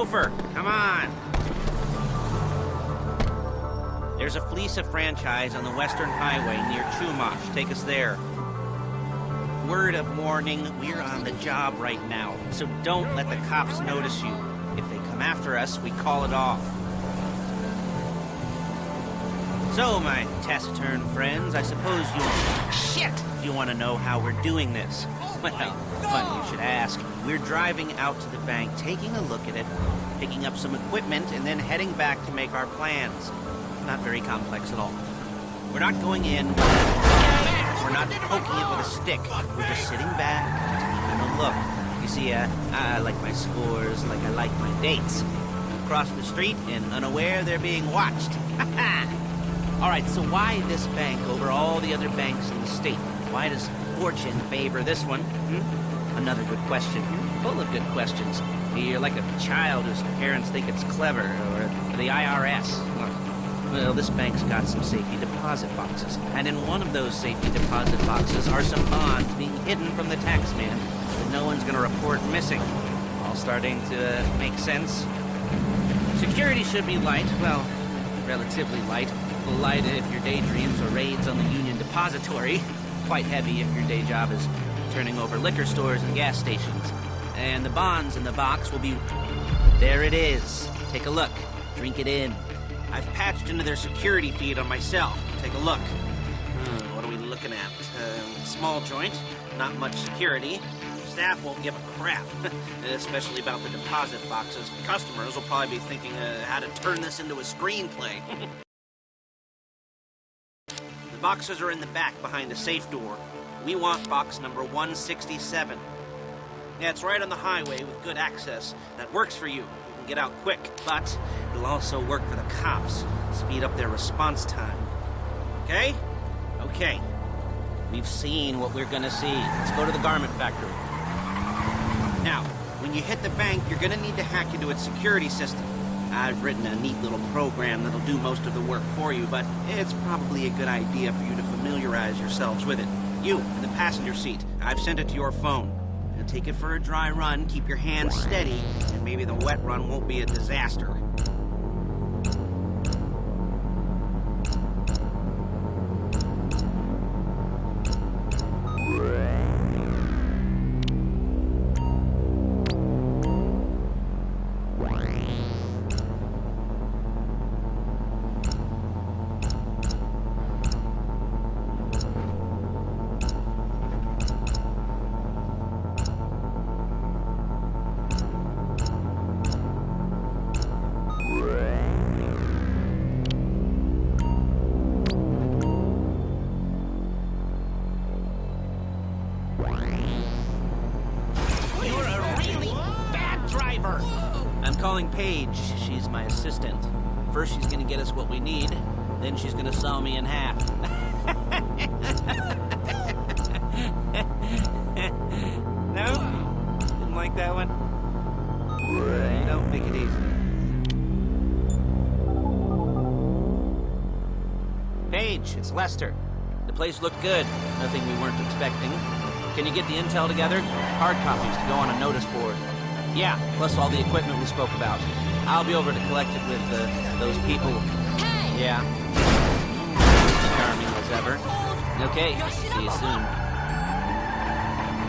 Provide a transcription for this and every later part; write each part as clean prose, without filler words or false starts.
chauffeur. Come on. There's a Fleece franchise on the Western Highway near Chumash. Take us there. Word of warning, we're on the job right now, so don't let the cops notice you. If they come after us, we call it off. So, my taciturn friends, I suppose you want to know how we're doing this. Well, funny you should ask. We're driving out to the bank, taking a look at it, picking up some equipment, and then heading back to make our plans. Not very complex at all. We're not going in, we're not poking it with a stick. We're just sitting back, taking a look. You see, I like my scores like I like my dates. Across the street and unaware they're being watched. All right, so why this bank over all the other banks in the state? Why does fortune favor this one? Another good question. Full of good questions. You're like a child whose parents think it's clever, or the IRS. Well, this bank's got some safety deposit boxes, and in one of those safety deposit boxes are some bonds being hidden from the taxman that no one's gonna report missing. All starting to make sense. Security should be light, well, relatively light. Light if your daydreams or raids on the Union Depository. Quite heavy if your day job is turning over liquor stores and gas stations. And the bonds in the box will be... There it is. Take a look. Drink it in. I've patched into their security feed on my cell. Take a look. What are we looking at? Small joint. Not much security. Staff won't give a crap. Especially about the deposit boxes. Customers will probably be thinking how to turn this into a screenplay. The boxes are in the back behind the safe door. We want box number 167. Yeah, it's right on the highway with good access. That works for you. You can get out quick, but it'll also work for the cops. Speed up their response time. Okay? Okay. We've seen what we're gonna see. Let's go to the garment factory. Now, when you hit the bank, you're gonna need to hack into its security system. I've written a neat little program that'll do most of the work for you, but it's probably a good idea for you to familiarize yourselves with it. You, in the passenger seat, I've sent it to your phone. Now take it for a dry run, keep your hands steady, and maybe the wet run won't be a disaster. Calling Paige. She's my assistant. First she's gonna get us what we need, then she's gonna saw me in half. No? Didn't like that one? You don't make it easy. Paige, it's Lester. The place looked good. Nothing we weren't expecting. Can you get the intel together? Hard copies to go on a notice board. Yeah, plus all the equipment we spoke about. I'll be over to collect it with those people. Hey! Yeah. Charming as ever. Okay, see you soon.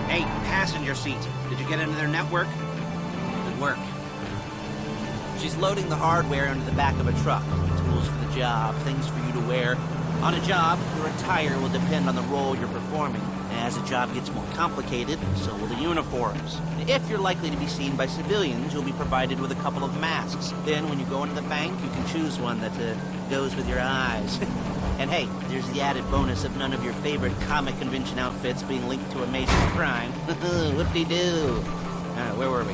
Hey, passenger seat. Did you get into their network? Good work. She's loading the hardware into the back of a truck. Tools for the job, things for you to wear. On a job, your attire will depend on the role you're performing. As the job gets more complicated, so will the uniforms. If you're likely to be seen by civilians, you'll be provided with a couple of masks. Then, when you go into the bank, you can choose one that goes with your eyes. And hey, there's the added bonus of none of your favorite comic convention outfits being linked to a major crime. Whoop-de-doo. Where were we?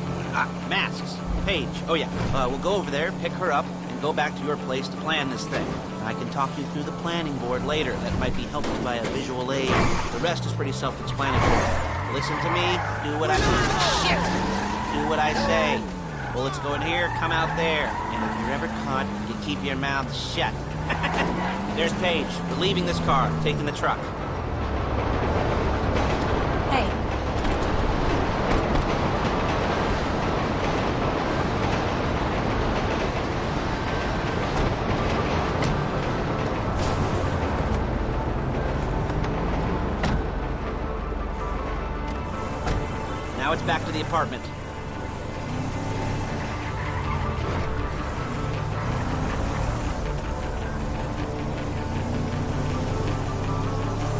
Masks. Paige. Oh yeah, we'll go over there, pick her up, and go back to your place to plan this thing. I can talk you through the planning board later. That might be helped by a visual aid. The rest is pretty self-explanatory. Listen to me, do what I do what I say. Bullets go in here, come out there. And if you're ever caught, you keep your mouth shut. There's Paige. We're leaving this car, taking the truck. Hey. Now it's back to the apartment.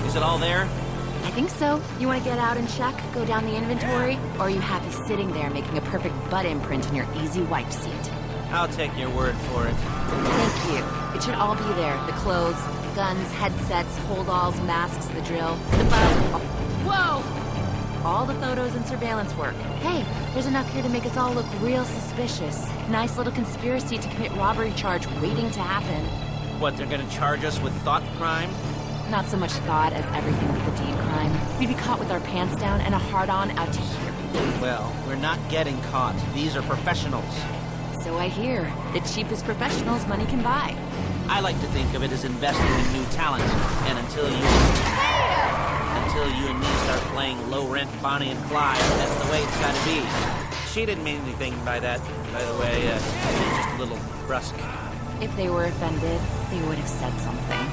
Is it all there? I think so. You want to get out and check, go down the inventory, or are you happy sitting there making a perfect butt imprint in your easy wipe seat? I'll take your word for it. Thank you. It should all be there. The clothes, guns, headsets, hold-alls, masks, the drill, the whoa! All the photos and surveillance work. Hey, there's enough here to make us all look real suspicious. Nice little conspiracy to commit robbery charge waiting to happen. What, they're gonna charge us with thought crime? Not so much thought as everything but the deed crime. We'd be caught with our pants down and a hard-on out to here. Well, we're not getting caught. These are professionals. So I hear. The cheapest professionals money can buy. I like to think of it as investing in new talent. And until you and me start playing low-rent Bonnie and Clyde, that's the way it's gotta be. She didn't mean anything by that, by the way. Just a little brusque. If they were offended, they would have said something.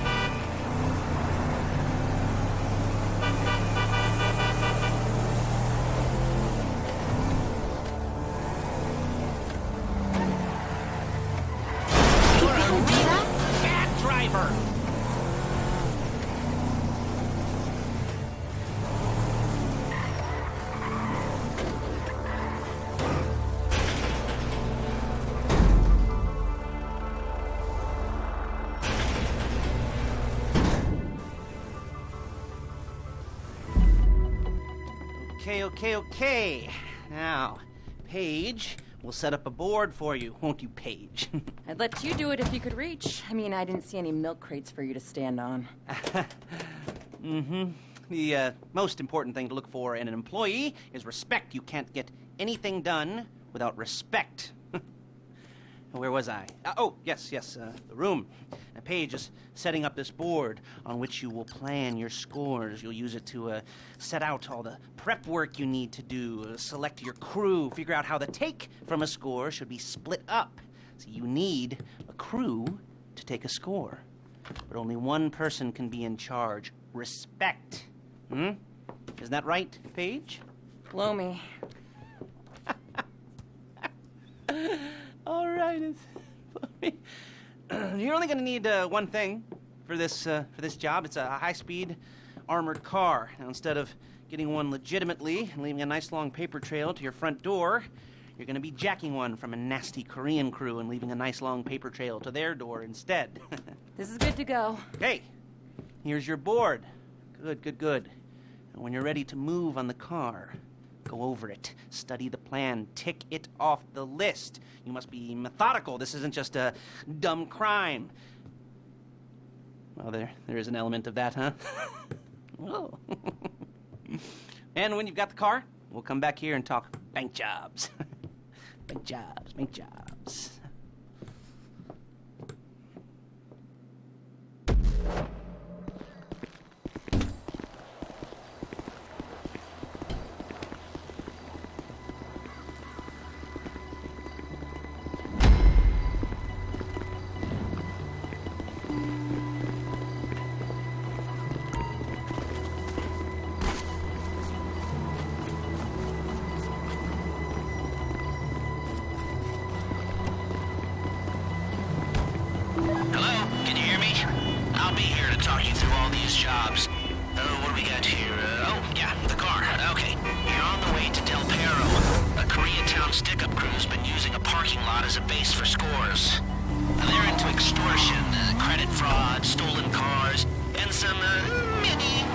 Okay. Now, Paige, we'll set up a board for you, won't you, Paige? I'd let you do it if you could reach. I mean, I didn't see any milk crates for you to stand on. The most important thing to look for in an employee is respect. You can't get anything done without respect. Where was I? Yes, the room. Now, Paige is setting up this board on which you will plan your scores. You'll use it to set out all the prep work you need to do, select your crew, figure out how the take from a score should be split up. So you need a crew to take a score. But only one person can be in charge. Respect. Isn't that right, Paige? Blow me. All right. You're only going to need one thing for this job. It's a high-speed armored car. Now, instead of getting one legitimately and leaving a nice long paper trail to your front door, you're going to be jacking one from a nasty Korean crew and leaving a nice long paper trail to their door instead. This is good to go. Okay, here's your board. Good. And when you're ready to move on the car, go over it, study the plan, tick it off the list. You must be methodical. This isn't just a dumb crime. Well, there is an element of that, huh? Oh. And when you've got the car, we'll come back here and talk bank jobs. Bank jobs. Jobs. What do we got here? The car. Okay. You're on the way to Del Perro. A Koreatown stick-up crew's been using a parking lot as a base for scores. They're into extortion, credit fraud, stolen cars, and some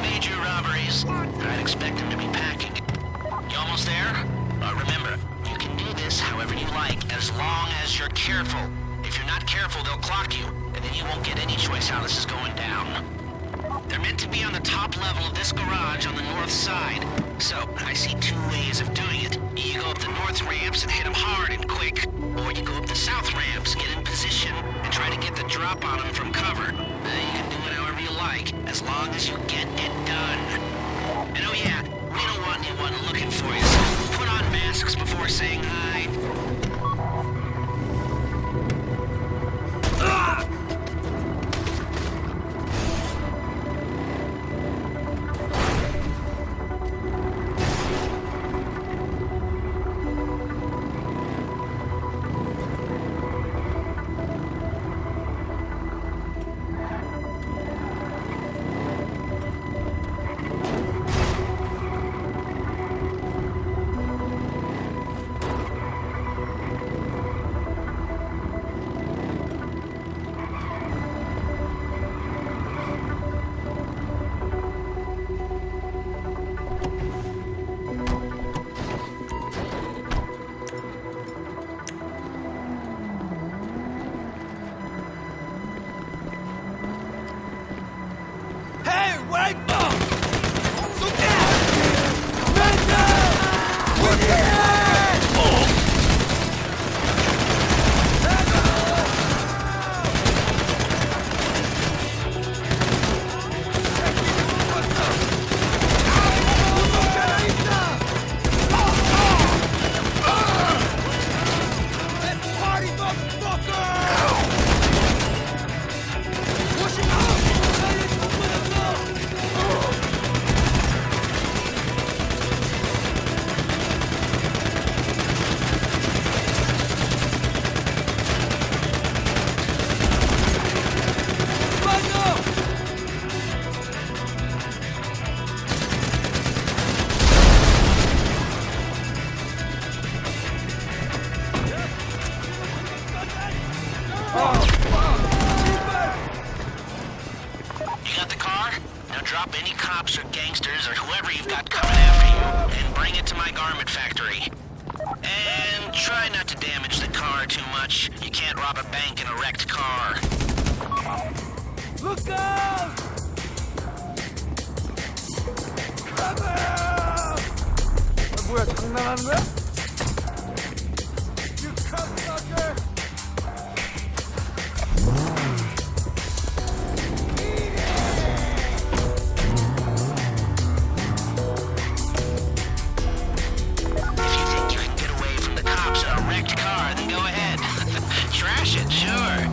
major robberies. I'd expect them to be packing. You almost there? Remember, you can do this however you like, as long as you're careful. If you're not careful, they'll clock you, and then you won't get any choice how this is going down. They're meant to be on the top level of this garage on the north side. So, I see two ways of doing it. You go up the north ramps and hit them hard and quick, or you go up the south ramps, get in position, and try to get the drop on them from cover. You can do it however you like, as long as you get it done. And oh yeah, we don't want anyone looking for you, so put on masks before saying hi. Hey, wait! Look out! 뭐야, 장난하는 거야? You cocksucker! If you think you can get away from the cops in a wrecked car, then go ahead. Trash it, sure.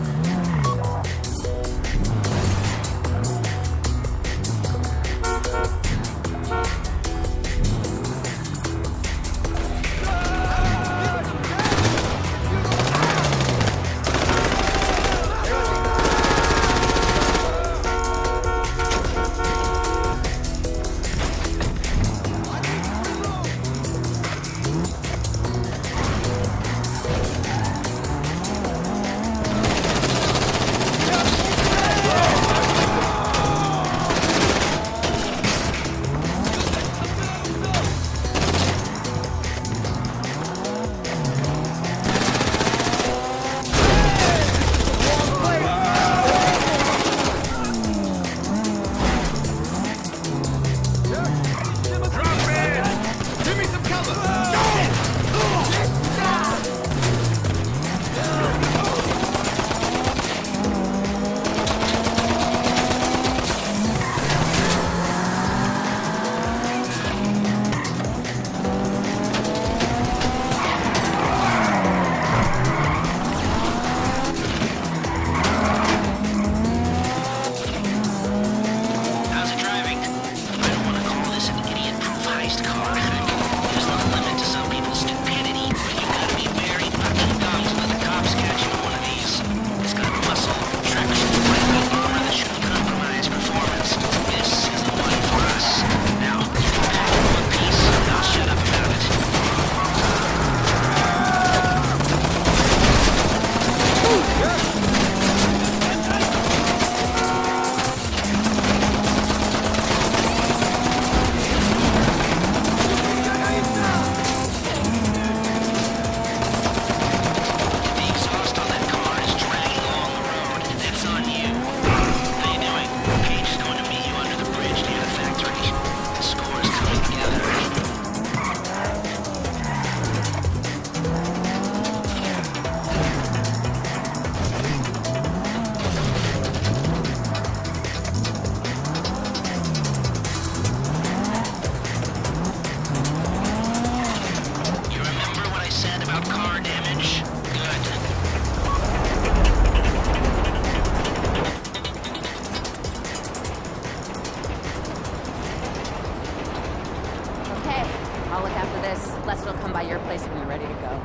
I'll look after this. Lester will come by your place when you're ready to go.